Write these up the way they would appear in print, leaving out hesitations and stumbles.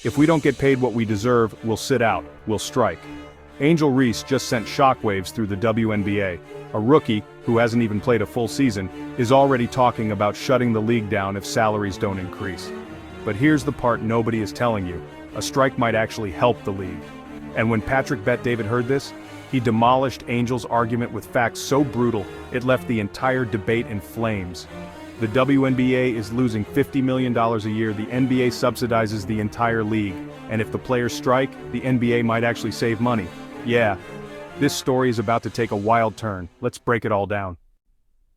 If we don't get paid what we deserve, we'll sit out, we'll strike. Angel Reese just sent shockwaves through the WNBA. A rookie, who hasn't even played a full season, is already talking about shutting the league down if salaries don't increase. But here's the part nobody is telling you: a strike might actually help the league. And when Patrick Bet-David heard this, he demolished Angel's argument with facts so brutal, it left the entire debate in flames. The WNBA is losing $50 million a year, the NBA subsidizes the entire league, and if the players strike, the NBA might actually save money. Yeah, this story is about to take a wild turn. Let's break it all down.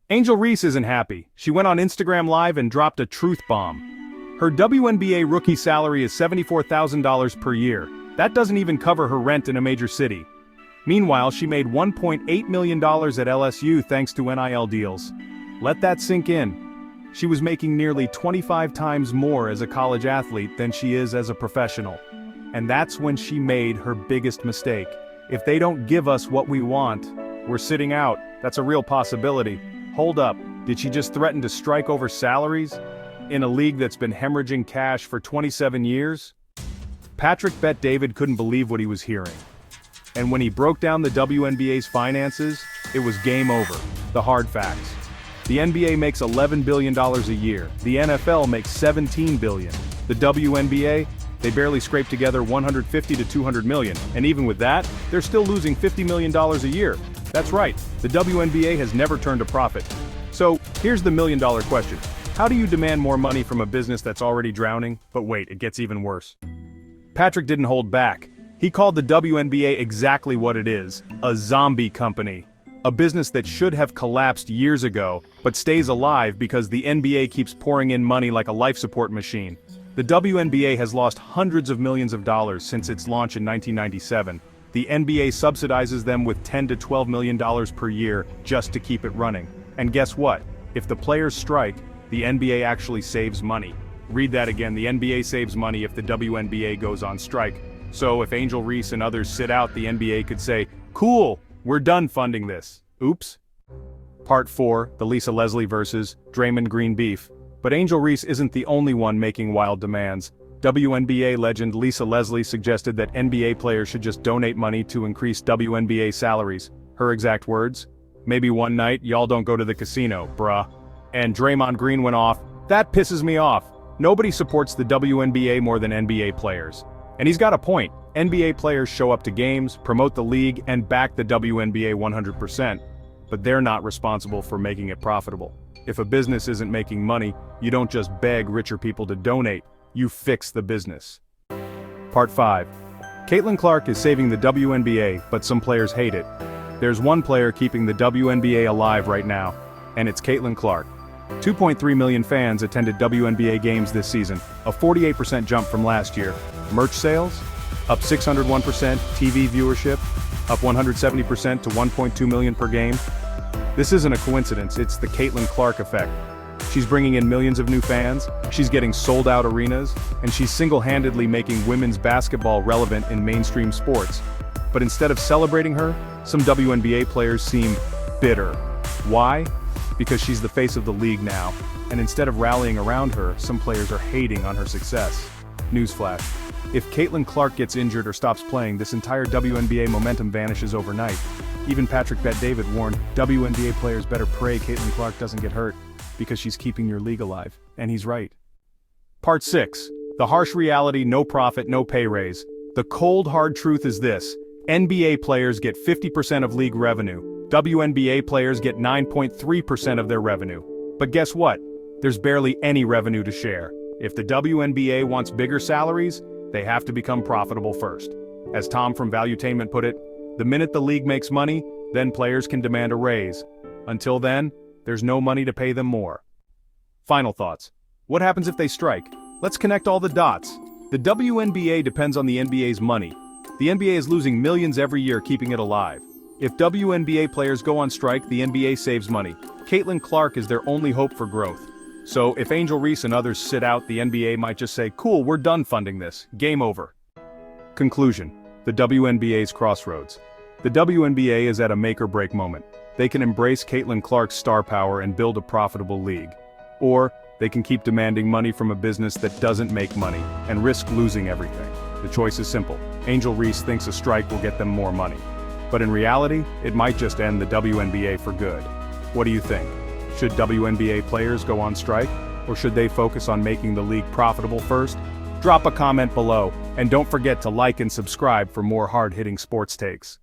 Angel Reese isn't happy. She went on Instagram Live and dropped a truth bomb. Her WNBA rookie salary is $74,000 per year. That doesn't even cover her rent in a major city. Meanwhile, she made $1.8 million at LSU thanks to NIL deals. Let that sink in. She was making nearly 25 times more as a college athlete than she is as a professional. And that's when she made her biggest mistake. If they don't give us what we want, we're sitting out. That's a real possibility. Hold up, did she just threaten to strike over salaries? In a league that's been hemorrhaging cash for 27 years? Patrick Bet-David couldn't believe what he was hearing. And when he broke down the WNBA's finances, it was game over. The hard facts. The NBA makes $11 billion a year. The NFL makes $17 billion. The WNBA, they barely scrape together $150 to $200 million. And even with that, they're still losing $50 million a year. That's right, the WNBA has never turned a profit. So, here's the $1 million question. How do you demand more money from a business that's already drowning? But wait, it gets even worse. Patrick didn't hold back. He called the WNBA exactly what it is: a zombie company. A business that should have collapsed years ago, but stays alive because the NBA keeps pouring in money like a life support machine. The WNBA has lost hundreds of millions of dollars since its launch in 1997. The NBA subsidizes them with $10 to $12 million per year just to keep it running. And guess what? If the players strike, the NBA actually saves money. Read that again: the NBA saves money if the WNBA goes on strike. So if Angel Reese and others sit out, the NBA could say, "Cool, we're done funding this." Oops. Part 4, the Lisa Leslie versus Draymond Green beef. But Angel Reese isn't the only one making wild demands. WNBA legend Lisa Leslie suggested that NBA players should just donate money to increase WNBA salaries. Her exact words: "Maybe one night y'all don't go to the casino, bruh." And Draymond Green went off, "That pisses me off. Nobody supports the WNBA more than NBA players." And he's got a point. NBA players show up to games, promote the league, and back the WNBA 100%. But they're not responsible for making it profitable. If a business isn't making money, you don't just beg richer people to donate, you fix the business. Part 5. Caitlin Clark is saving the WNBA, but some players hate it. There's one player keeping the WNBA alive right now, and it's Caitlin Clark. 2.3 million fans attended WNBA games this season, a 48% jump from last year. Merch sales? Up 601%, TV viewership? Up 170% to 1.2 million per game. This isn't a coincidence, it's the Caitlin Clark effect. She's bringing in millions of new fans, she's getting sold-out arenas, and she's single-handedly making women's basketball relevant in mainstream sports. But instead of celebrating her, some WNBA players seem bitter. Why? Because she's the face of the league now, and instead of rallying around her, some players are hating on her success. Newsflash: if Caitlin Clark gets injured or stops playing, this entire WNBA momentum vanishes overnight. Even Patrick Bet-David warned, WNBA players better pray Caitlin Clark doesn't get hurt, because she's keeping your league alive. And he's right. Part 6. The harsh reality: no profit, no pay raise. The cold hard truth is this: NBA players get 50% of league revenue. WNBA players get 9.3% of their revenue. But guess what? There's barely any revenue to share. If the WNBA wants bigger salaries, they have to become profitable first. As Tom from Valuetainment put it, the minute the league makes money, then players can demand a raise. Until then, there's no money to pay them more. Final thoughts. What happens if they strike? Let's connect all the dots. The WNBA depends on the NBA's money. The NBA is losing millions every year keeping it alive. If WNBA players go on strike, the NBA saves money. Caitlin Clark is their only hope for growth. So if Angel Reese and others sit out, the NBA might just say, "Cool, we're done funding this. Game over." Conclusion: the WNBA's crossroads. The WNBA is at a make-or-break moment. They can embrace Caitlin Clark's star power and build a profitable league. Or, They can keep demanding money from a business that doesn't make money, and risk losing everything. The choice is simple. Angel Reese thinks a strike will get them more money. But in reality, it might just end the WNBA for good. What do you think? Should WNBA players go on strike? Or should they focus on making the league profitable first? Drop a comment below, and don't forget to like and subscribe for more hard-hitting sports takes.